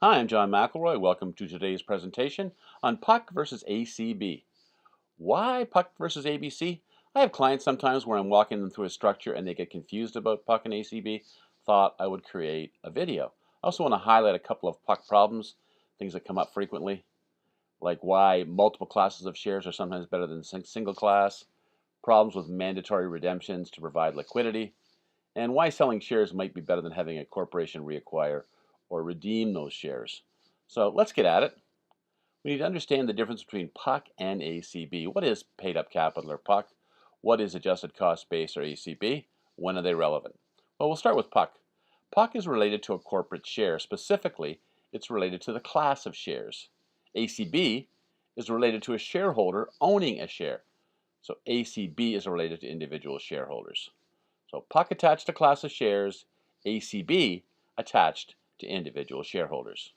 Hi, I'm John McElroy. Welcome to today's presentation on PUC versus ACB. Why PUC versus ABC? I have clients sometimes where I'm walking them through a structure and they get confused about PUC and ACB. Thought I would create a video. I also want to highlight a couple of PUC problems, things that come up frequently, like why multiple classes of shares are sometimes better than single class, problems with mandatory redemptions to provide liquidity, and why selling shares might be better than having a corporation reacquire or redeem those shares. So let's get at it. We need to understand the difference between PUC and ACB. What is paid up capital or PUC? What is adjusted cost base or ACB? When are they relevant? Well, we'll start with PUC. PUC is related to a corporate share. Specifically, it's related to the class of shares. ACB is related to a shareholder owning a share. So ACB is related to individual shareholders. So PUC attached to class of shares, ACB attached to individual shareholders.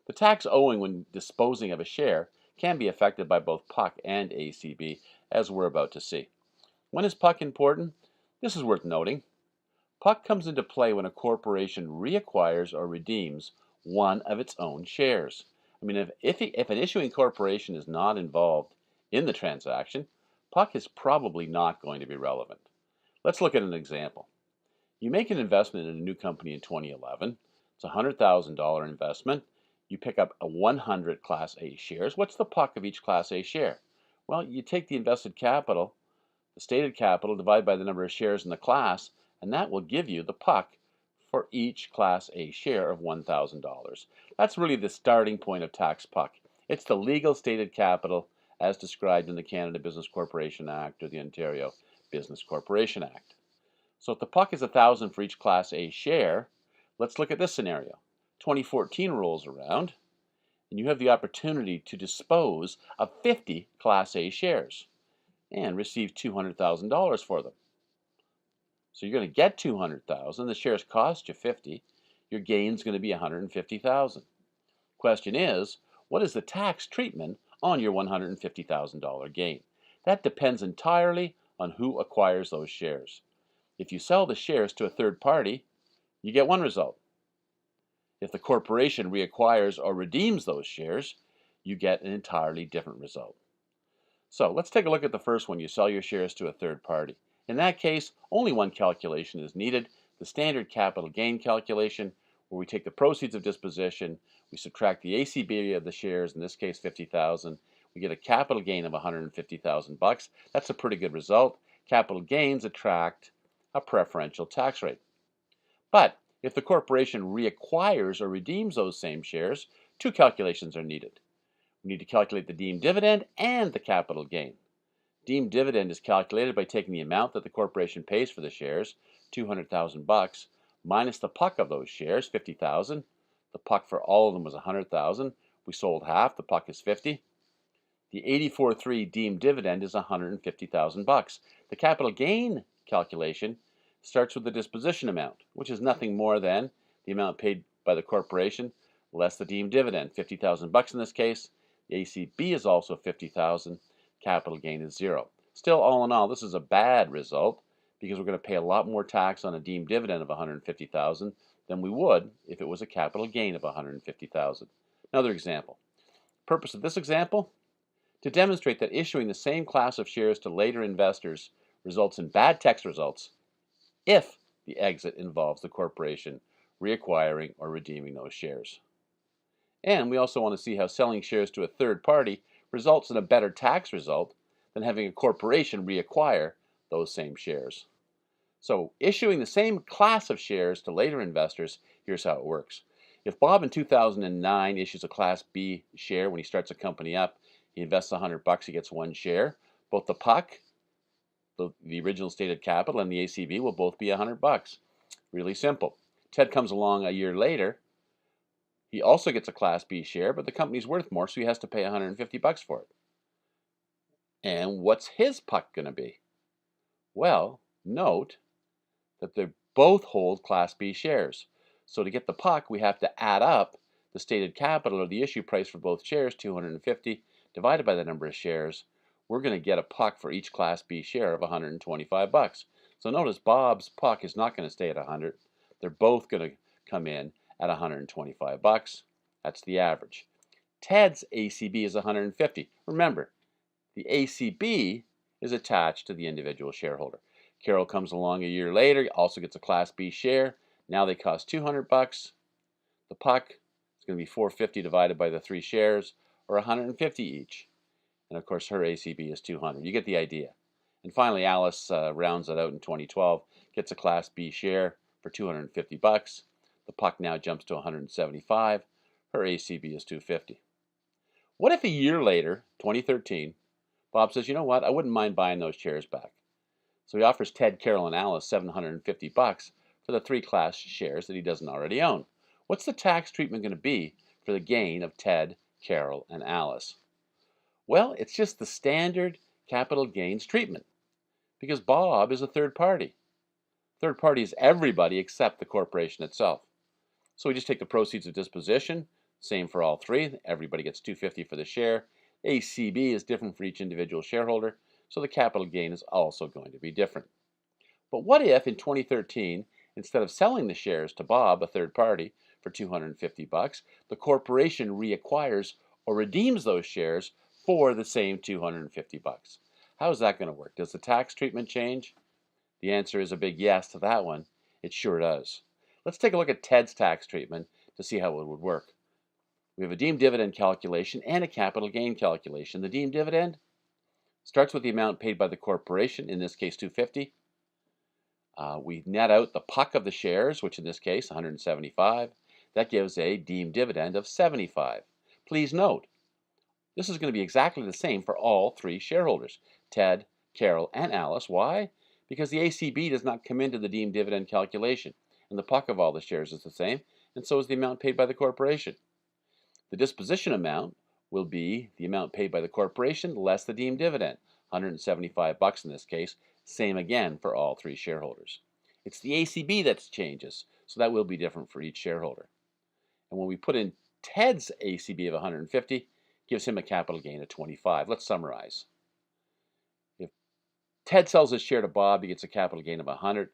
The tax owing when disposing of a share can be affected by both PUC and ACB, as we're about to see. When is PUC important? This is worth noting. PUC comes into play when a corporation reacquires or redeems one of its own shares. I mean, if an issuing corporation is not involved in the transaction, PUC is probably not going to be relevant. Let's look at an example. You make an investment in a new company in 2011. It's a $100,000 investment. You pick up a 100 Class A shares. What's the PUC of each Class A share? Well, you take the invested capital, the stated capital, divided by the number of shares in the class, and that will give you the PUC for each Class A share of $1,000. That's really the starting point of tax PUC. It's the legal stated capital as described in the Canada Business Corporation Act or the Ontario Business Corporation Act. So if the PUC is $1,000 for each Class A share, let's look at this scenario. 2014 rolls around, and you have the opportunity to dispose of 50 Class A shares and receive $200,000 for them. So you're going to get $200,000. The shares cost you 50. Your gain is going to be $150,000. Question is, what is the tax treatment on your $150,000 gain? That depends entirely on who acquires those shares. If you sell the shares to a third party, you get one result. If the corporation reacquires or redeems those shares, you get an entirely different result. So let's take a look at the first one. You sell your shares to a third party. In that case, only one calculation is needed, the standard capital gain calculation, where we take the proceeds of disposition, we subtract the ACB of the shares, in this case 50,000, we get a capital gain of 150,000 bucks. That's a pretty good result. Capital gains attract a preferential tax rate. But if the corporation reacquires or redeems those same shares, two calculations are needed. We need to calculate the deemed dividend and the capital gain. Deemed dividend is calculated by taking the amount that the corporation pays for the shares, 200,000 bucks, minus the PUC of those shares, 50,000. The PUC for all of them was 100,000. We sold half, the PUC is 50. The 84.3 deemed dividend is 150,000 bucks. The capital gain calculation starts with the disposition amount, which is nothing more than the amount paid by the corporation less the deemed dividend, 50,000 bucks in this case. The ACB is also 50,000. Capital gain is zero. Still, all in all, this is a bad result because we're going to pay a lot more tax on a deemed dividend of 150,000 than we would if it was a capital gain of 150,000. Another example. Purpose of this example? To demonstrate that issuing the same class of shares to later investors results in bad tax results if the exit involves the corporation reacquiring or redeeming those shares. And we also want to see how selling shares to a third party results in a better tax result than having a corporation reacquire those same shares. So issuing the same class of shares to later investors, here's how it works. If Bob in 2009 issues a Class B share when he starts a company up, he invests 100 bucks, he gets one share. Both the PUC, the original stated capital, and the ACB will both be 100 bucks. Really simple. Ted comes along a year later. He also gets a Class B share, but the company's worth more, so he has to pay 150 bucks for it. And what's his PUC going to be? Well, note that they both hold Class B shares. So to get the PUC, we have to add up the stated capital or the issue price for both shares, 250, divided by the number of shares. We're going to get a PUC for each Class B share of 125 bucks. So notice Bob's PUC is not going to stay at 100. They're both going to come in at 125 bucks. That's the average. Ted's ACB is 150. Remember, the ACB is attached to the individual shareholder. Carol comes along a year later, also gets a Class B share. Now they cost $200. The PUC is going to be 450 divided by the 3 shares, or 150 each. And of course, her ACB is 200. You get the idea. And finally, Alice rounds it out in 2012, gets a Class B share for $250. The PUC now jumps to 175. Her ACB is 250. What if a year later, 2013, Bob says, you know what, I wouldn't mind buying those shares back. So he offers Ted, Carol, and Alice $750 for the 3 Class shares that he doesn't already own. What's the tax treatment going to be for the gain of Ted, Carol, and Alice? Well, it's just the standard capital gains treatment, because Bob is a third party. Third party is everybody except the corporation itself. So we just take the proceeds of disposition, same for all 3. Everybody gets $250 for the share. ACB is different for each individual shareholder, so the capital gain is also going to be different. But what if in 2013, instead of selling the shares to Bob, a third party, for $250, the corporation reacquires or redeems those shares for the same $250? How is that going to work? Does the tax treatment change? The answer is a big yes to that one. It sure does. Let's take a look at Ted's tax treatment to see how it would work. We have a deemed dividend calculation and a capital gain calculation. The deemed dividend starts with the amount paid by the corporation, in this case $250. We net out the PUC of the shares, which in this case 175. That gives a deemed dividend of 75. Please note, this is going to be exactly the same for all 3 shareholders, Ted, Carol, and Alice. Why? Because the ACB does not come into the deemed dividend calculation, and the PUC of all the shares is the same, and so is the amount paid by the corporation. The disposition amount will be the amount paid by the corporation less the deemed dividend, $175 in this case, same again for all 3 shareholders. It's the ACB that changes, so that will be different for each shareholder. And when we put in Ted's ACB of 150, gives him a capital gain of 25. Let's summarize. If Ted sells his share to Bob, he gets a capital gain of 100.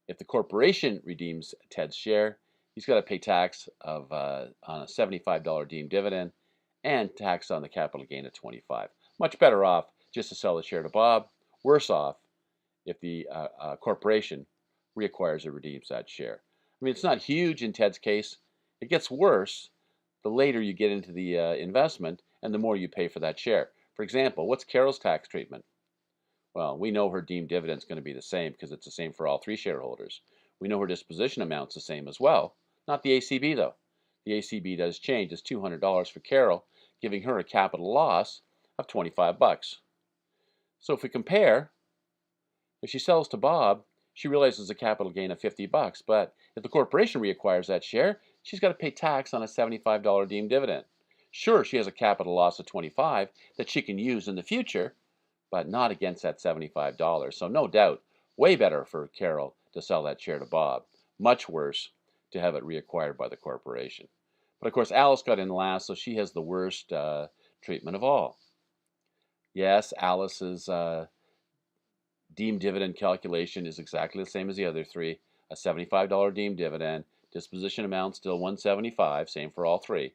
If the corporation redeems Ted's share, he's got to pay tax of on a $75 deemed dividend and tax on the capital gain of 25. Much better off just to sell the share to Bob. Worse off if the corporation reacquires or redeems that share. I mean, it's not huge in Ted's case. It gets worse the later you get into the investment and the more you pay for that share. For example, what's Carol's tax treatment? Well, we know her deemed dividend is going to be the same because it's the same for all 3 shareholders. We know her disposition amount's the same as well. Not the ACB, though. The ACB does change. It's $200 for Carol, giving her a capital loss of $25. So if we compare, if she sells to Bob, she realizes a capital gain of $50. But if the corporation reacquires that share, she's got to pay tax on a $75 deemed dividend. Sure, she has a capital loss of $25 that she can use in the future, but not against that $75. So no doubt, way better for Carol to sell that share to Bob. Much worse to have it reacquired by the corporation. But of course, Alice got in last, so she has the worst treatment of all. Yes, Alice's deemed dividend calculation is exactly the same as the other 3. A $75 deemed dividend, disposition amount still $175, same for all 3.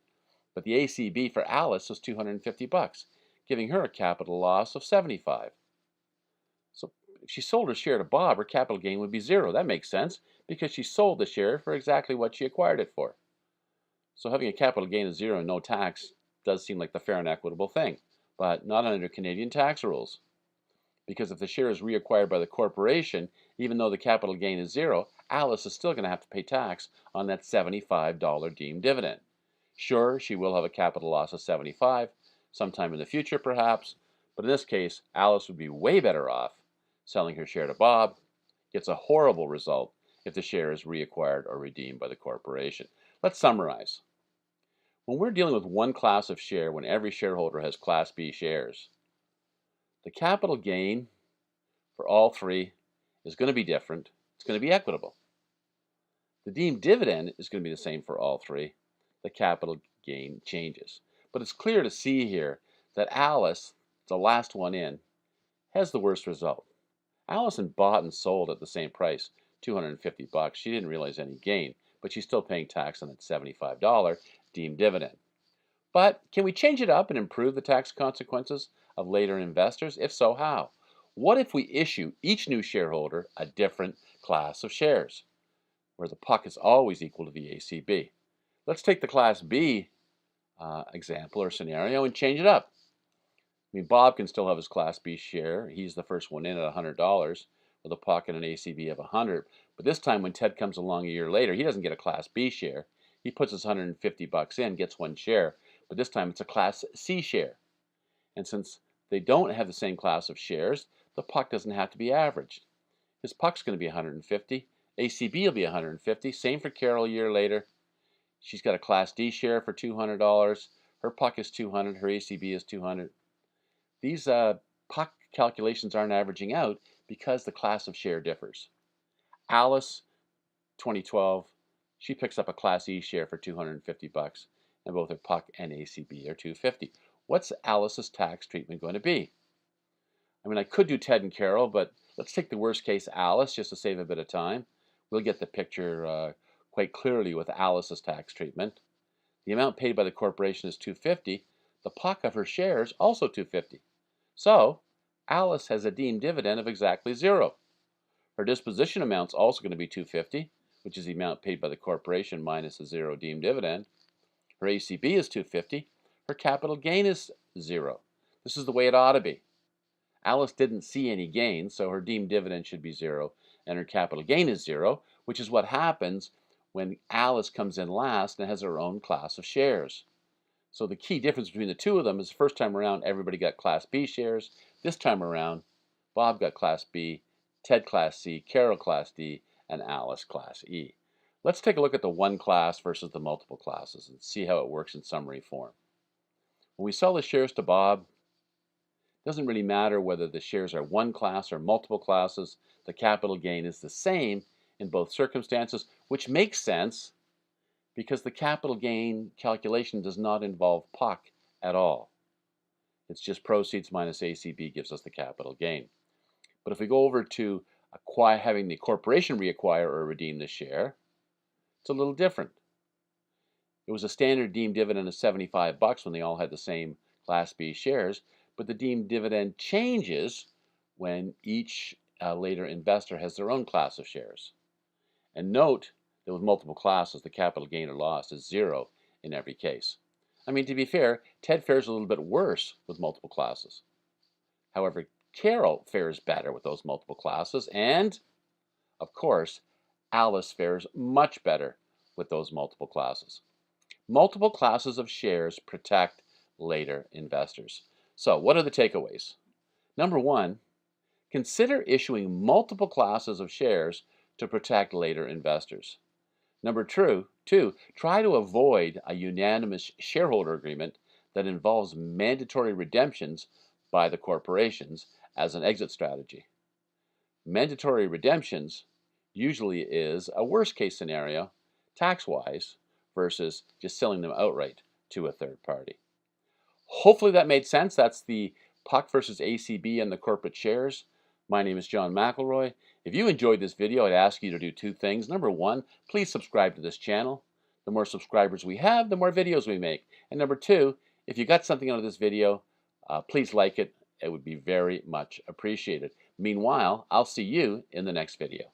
But the ACB for Alice was $250, giving her a capital loss of $75. So if she sold her share to Bob, her capital gain would be 0. That makes sense because she sold the share for exactly what she acquired it for. So having a capital gain of 0 and no tax does seem like the fair and equitable thing, but not under Canadian tax rules. Because if the share is reacquired by the corporation, even though the capital gain is 0, Alice is still going to have to pay tax on that $75 deemed dividend. Sure, she will have a capital loss of 75, sometime in the future perhaps, but in this case, Alice would be way better off selling her share to Bob. Gets a horrible result if the share is reacquired or redeemed by the corporation. Let's summarize. When we're dealing with one class of share, when every shareholder has Class B shares, the capital gain for all 3 is going to be different. It's going to be equitable. The deemed dividend is going to be the same for all 3. The capital gain changes. But it's clear to see here that Alice, the last one in, has the worst result. Allison bought and sold at the same price, $250. She didn't realize any gain, but she's still paying tax on that $75. deemed dividend. But can we change it up and improve the tax consequences of later investors? If so, how? What if we issue each new shareholder a different class of shares, where the PUC is always equal to the ACB? Let's take the Class B example or scenario and change it up. I mean, Bob can still have his Class B share. He's the first one in at $100 with a PUC and an ACB of 100. But this time when Ted comes along a year later, he doesn't get a Class B share. He puts his $150 in, gets one share, but this time it's a Class C share. And since they don't have the same class of shares, the PUC doesn't have to be averaged. His PUC's going to be 150. ACB will be 150. Same for Carol a year later. She's got a Class D share for $200. Her PUC is 200. Her ACB is 200. These PUC calculations aren't averaging out because the class of share differs. Alice, 2012, she picks up a Class E share for $250, and both her PUC and ACB are 250. What's Alice's tax treatment going to be? I mean, I could do Ted and Carol, but let's take the worst case, Alice, just to save a bit of time. We'll get the picture quite clearly with Alice's tax treatment. The amount paid by the corporation is $250. The PUC of her shares also $250. So Alice has a deemed dividend of exactly $0. Her disposition amount's also going to be $250, which is the amount paid by the corporation minus the $0 deemed dividend. Her ACB is $250. Her capital gain is $0. This is the way it ought to be. Alice didn't see any gain, so her deemed dividend should be $0, and her capital gain is $0, which is what happens when Alice comes in last and has her own class of shares. So the key difference between the two of them is the first time around, everybody got Class B shares. This time around, Bob got Class B, Ted Class C, Carol Class D, and Alice Class E. Let's take a look at the one class versus the multiple classes and see how it works in summary form. When we sell the shares to Bob, it doesn't really matter whether the shares are one class or multiple classes. The capital gain is the same in both circumstances, which makes sense because the capital gain calculation does not involve PUC at all. It's just proceeds minus ACB gives us the capital gain. But if we go over to having the corporation reacquire or redeem the share, it's a little different. It was a standard deemed dividend of $75 when they all had the same Class B shares, but the deemed dividend changes when each later investor has their own class of shares. And note that with multiple classes, the capital gain or loss is $0 in every case. I mean, to be fair, Ted fares a little bit worse with multiple classes. However, Carol fares better with those multiple classes, and, of course, Alice fares much better with those multiple classes. Multiple classes of shares protect later investors. So, what are the takeaways? Number one, consider issuing multiple classes of shares to protect later investors. Number two, try to avoid a unanimous shareholder agreement that involves mandatory redemptions by the corporations as an exit strategy. Mandatory redemptions usually is a worst case scenario, tax-wise, versus just selling them outright to a third party. Hopefully that made sense. That's the PUC versus ACB and the corporate shares. My name is John McElroy. If you enjoyed this video, I'd ask you to do two things. Number one, please subscribe to this channel. The more subscribers we have, the more videos we make. And number two, if you got something out of this video, please like it. It would be very much appreciated. Meanwhile, I'll see you in the next video.